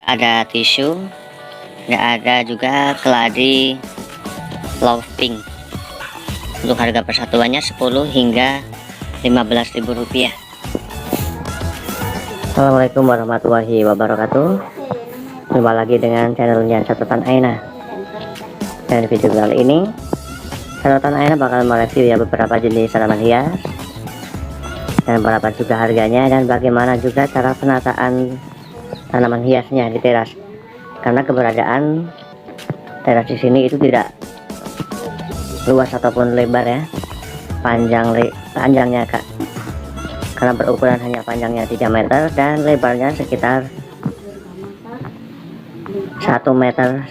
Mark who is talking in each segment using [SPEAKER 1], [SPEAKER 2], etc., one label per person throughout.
[SPEAKER 1] ada tisu, dan ada juga keladi love pink. Untuk harga persatuannya 10 hingga 15.000 rupiah. Assalamualaikum warahmatullahi wabarakatuh. Jumpa lagi dengan channelnya Catatan Aina. Dan video kali ini Catatan Aina bakal mereview ya beberapa jenis tanaman hias, dan berapa juga harganya, dan bagaimana juga cara penataan tanaman hiasnya di teras. Karena keberadaan teras di sini itu tidak luas ataupun lebar ya, panjangnya Kak, karena berukuran hanya panjangnya 3 meter dan lebarnya sekitar 1,5 meter.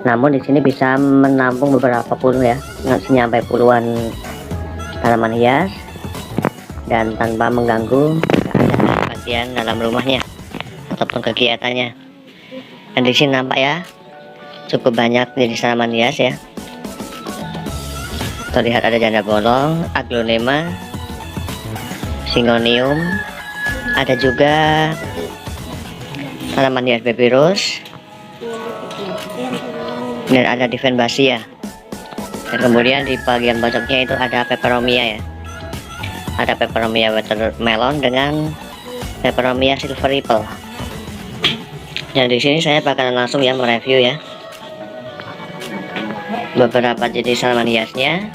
[SPEAKER 1] Namun di sini bisa menampung beberapa puluh ya, sampai puluhan tanaman hias, dan tanpa mengganggu bagian dalam rumahnya ataupun kegiatannya. Dan di sini nampak ya, cukup banyak jenis tanaman hias ya. Terlihat ada janda bolong, aglonema, syngonium, ada juga tanaman hias baby rose, dan ada divenbasia. Dan kemudian di bagian pojoknya itu ada peperomia ya. Ada peperomia watermelon dengan peperomia silver ripple. Dan di sini saya bakalan langsung ya mereview ya beberapa jenis tanaman hiasnya.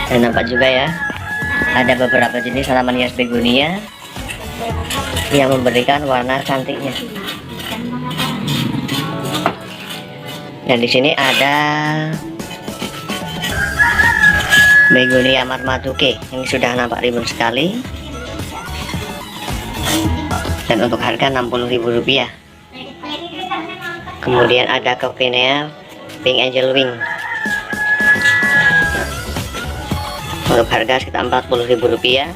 [SPEAKER 1] Dan nampak juga ya, ada beberapa jenis tanaman hias begonia yang memberikan warna cantiknya. Dan di sini ada begonia marmaduke, ini sudah nampak rimbun sekali. Dan untuk harga 60.000 rupiah. Kemudian ada cokinea pink angel wing, untuk harga sekitar 40.000 rupiah.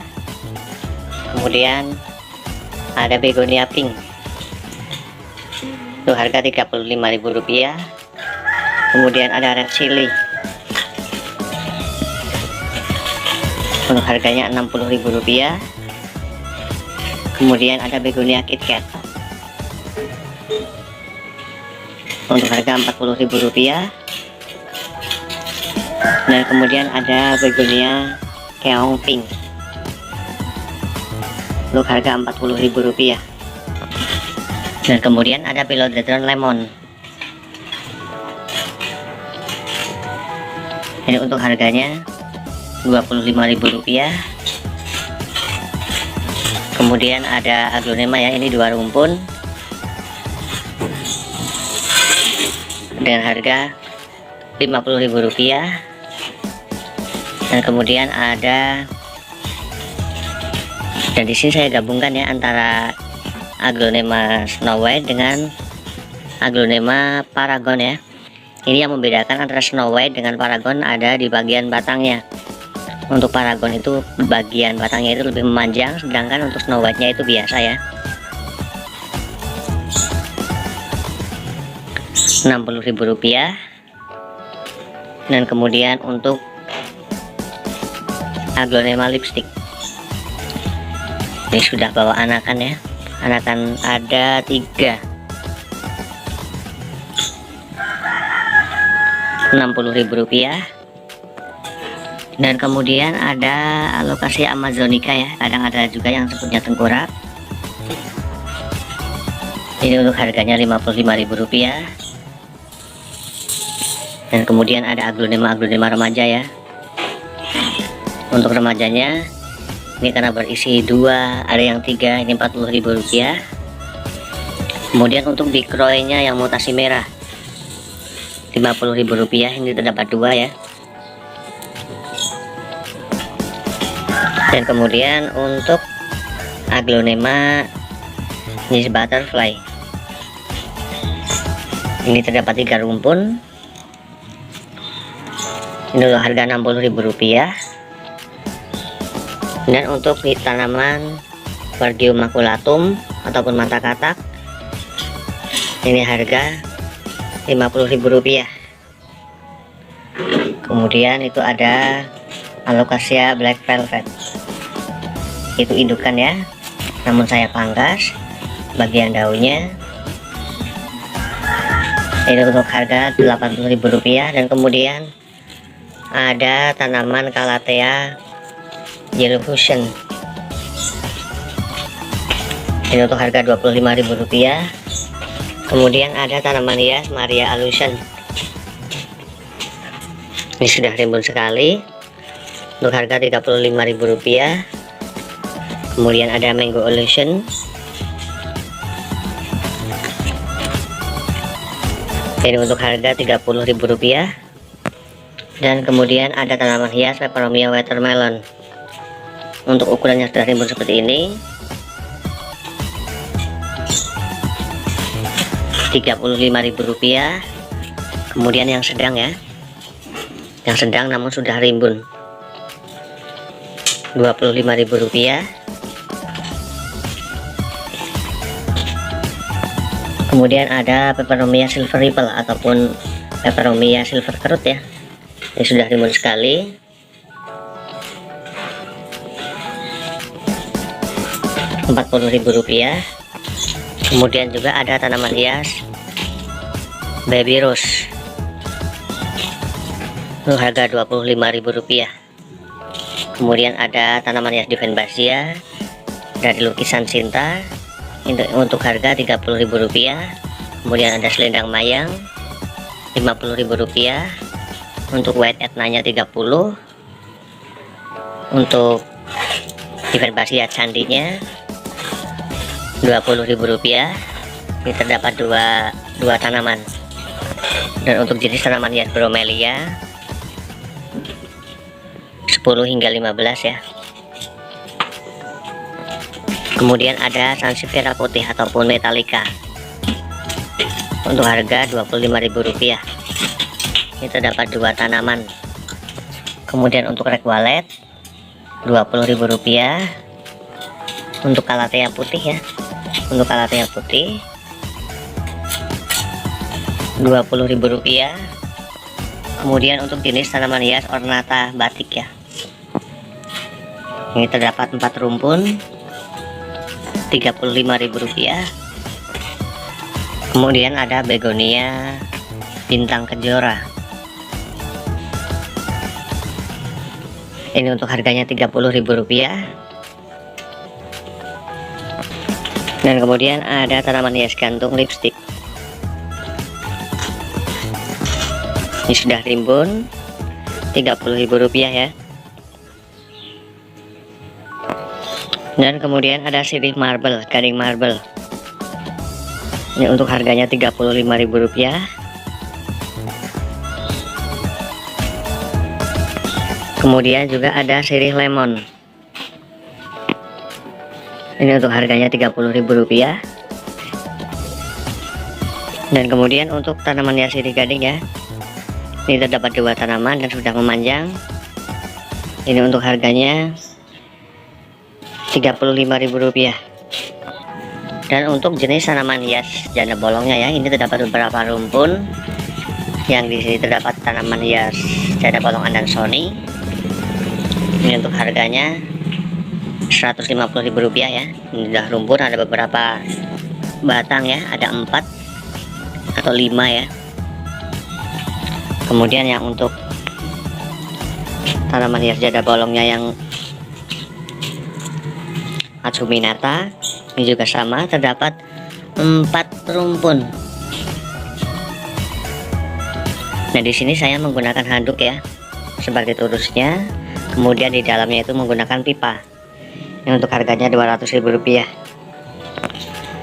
[SPEAKER 1] Kemudian ada begonia pink, untuk harga 35.000 rupiah. Kemudian ada red chili, untuk harganya 60.000 rupiah. Kemudian ada begonia kitkat, untuk harga 40.000 rupiah. Dan kemudian ada begonia keong pink, untuk harga 40.000 rupiah. Dan kemudian ada philodendron lemon, ini untuk harganya 25.000 rupiah. Kemudian ada aglonema ya, ini 2 rumpun dengan harga 50.000 rupiah. Dan kemudian ada, dan di sini saya gabungkan ya antara aglonema Snow White dengan aglonema Paragon ya. Ini yang membedakan antara Snow White dengan Paragon ada di bagian batangnya. Untuk Paragon itu bagian batangnya itu lebih memanjang, sedangkan untuk Snow White nya itu biasa ya. 60.000 rupiah. Dan kemudian untuk aglonema lipstick, ini sudah bawa anakan ya, anakan ada 3, 60.000 rupiah. Dan kemudian ada alocasia amazonica ya, kadang ada juga yang sebutnya tengkorak, ini untuk harganya 55.000 rupiah. Dan kemudian ada aglonema remaja ya, untuk remajanya ini karena berisi 2, ada yang 3, ini 40.000 rupiah. Kemudian untuk dikroinya yang mutasi merah 50.000 rupiah, ini terdapat 2 ya. Dan kemudian untuk aglonema jenis butterfly, ini terdapat 3 rumpun, ini harga 60.000 rupiah. Dan untuk tanaman Vargium maculatum ataupun mata katak, ini harga 50.000 rupiah. Kemudian itu ada alocasia black velvet, itu indukan ya, namun saya pangkas, bagian daunnya. Ini untuk harga Rp80.000. Dan kemudian ada tanaman Calathea Yellow Fusion. Ini untuk harga Rp25.000. Kemudian ada tanaman hias Maria Allusion. Ini sudah rimbun sekali, untuk harga Rp35.000. Kemudian ada Mango Illusion. Ini untuk harga Rp30.000. Dan kemudian ada tanaman hias Peperomia Watermelon. Untuk ukurannya sudah rimbun seperti ini, Rp35.000. Kemudian yang sedang ya, yang sedang namun sudah rimbun, Rp25.000. Kemudian ada Peperomia Silver Ripple ataupun Peperomia Silver Kerut ya, ini sudah rimbun sekali, Rp40.000. Kemudian juga ada tanaman hias Baby Rose, untuk harga Rp25.000. Kemudian ada tanaman hias Divenbasia dari lukisan Cinta, untuk harga Rp30.000. Kemudian ada selendang mayang Rp50.000. Untuk white etnanya 30. Untuk Divenbasia candinya Rp20.000. Ini terdapat dua tanaman. Dan untuk jenis tanaman hias bromelia 10 hingga 15 ya. Kemudian ada Sansevieria putih ataupun Metallica, untuk harga Rp25.000. Ini terdapat dua tanaman. Kemudian untuk rek walet Rp20.000. Untuk Calathea putih ya, untuk Calathea putih Rp20.000. Kemudian untuk jenis tanaman hias ornata batik ya, ini terdapat 4 rumpun, Rp35.000. Kemudian ada begonia bintang kejora, ini untuk harganya Rp30.000. Dan kemudian ada tanaman hias gantung lipstick, ini sudah rimbun, Rp30.000 ya. Dan kemudian ada sirih marble, gading marble, ini untuk harganya Rp35.000. Kemudian juga ada sirih lemon, ini untuk harganya Rp30.000. Dan kemudian untuk tanaman hias sirih gading ya, ini terdapat dua tanaman dan sudah memanjang, ini untuk harganya Rp35.000. Dan untuk jenis tanaman hias janda bolongnya ya, ini terdapat beberapa rumpun, yang di sini terdapat tanaman hias janda bolong Andansoni, ini untuk harganya Rp150.000 ya. Ini sudah rumpun, ada beberapa batang ya, ada 4 atau 5 ya. Kemudian yang untuk tanaman hias janda bolongnya yang Atsuminata, ini juga sama, terdapat 4 rumpun. Nah di sini saya menggunakan handuk ya sebagai turusnya, kemudian di dalamnya itu menggunakan pipa. Ini untuk harganya Rp200.000.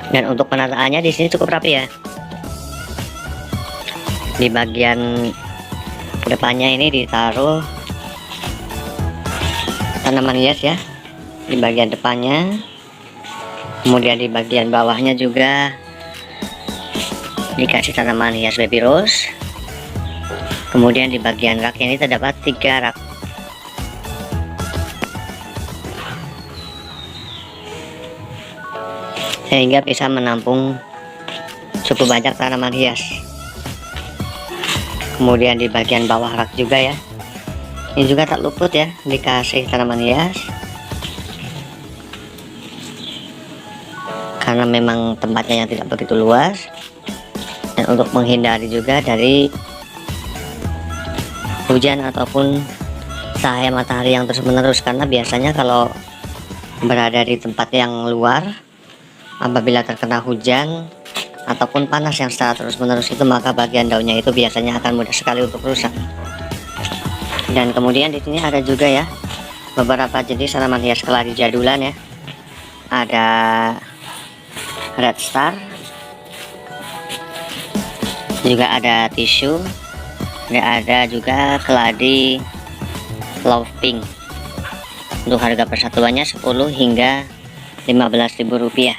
[SPEAKER 1] Dan untuk penataannya di sini cukup rapi ya. Di bagian depannya ini ditaruh tanaman hias ya, di bagian depannya. Kemudian di bagian bawahnya juga dikasih tanaman hias baby rose. Kemudian di bagian rak ini terdapat 3 rak. Sehingga bisa menampung cukup banyak tanaman hias. Kemudian di bagian bawah rak juga ya, ini juga tak luput ya, dikasih tanaman hias. karena memang tempatnya yang tidak begitu luas, dan untuk menghindari juga dari hujan ataupun cahaya matahari yang terus menerus, karena biasanya kalau berada di tempat yang luar, apabila terkena hujan ataupun panas yang secara terus menerus itu, maka bagian daunnya itu biasanya akan mudah sekali untuk rusak. Dan kemudian di sini ada juga ya beberapa jenis tanaman hias keladi jadulan ya. Ada red star, juga ada tisu, ada juga keladi love pink. Untuk harga persatuannya 10 hingga 15.000 rupiah.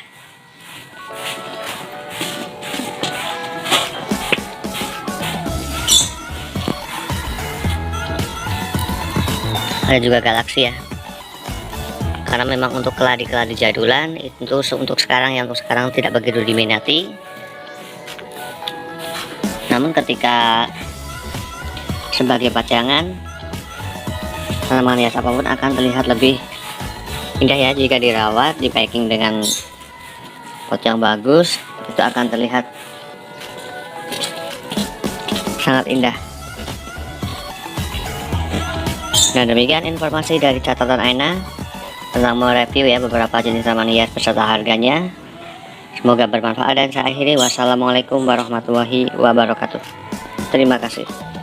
[SPEAKER 1] Ada juga galaksi ya, karena memang untuk keladi-keladi jadulan itu untuk sekarang tidak begitu diminati. Namun ketika sebagai pajangan, tanaman hias apapun akan terlihat lebih indah ya jika dirawat, di packing dengan pot yang bagus, itu akan terlihat sangat indah. Nah, demikian informasi dari catatan Aina tentang mereview ya beberapa jenis tanaman hias beserta harganya. Semoga bermanfaat, dan saya akhiri. Wassalamualaikum warahmatullahi wabarakatuh. Terima kasih.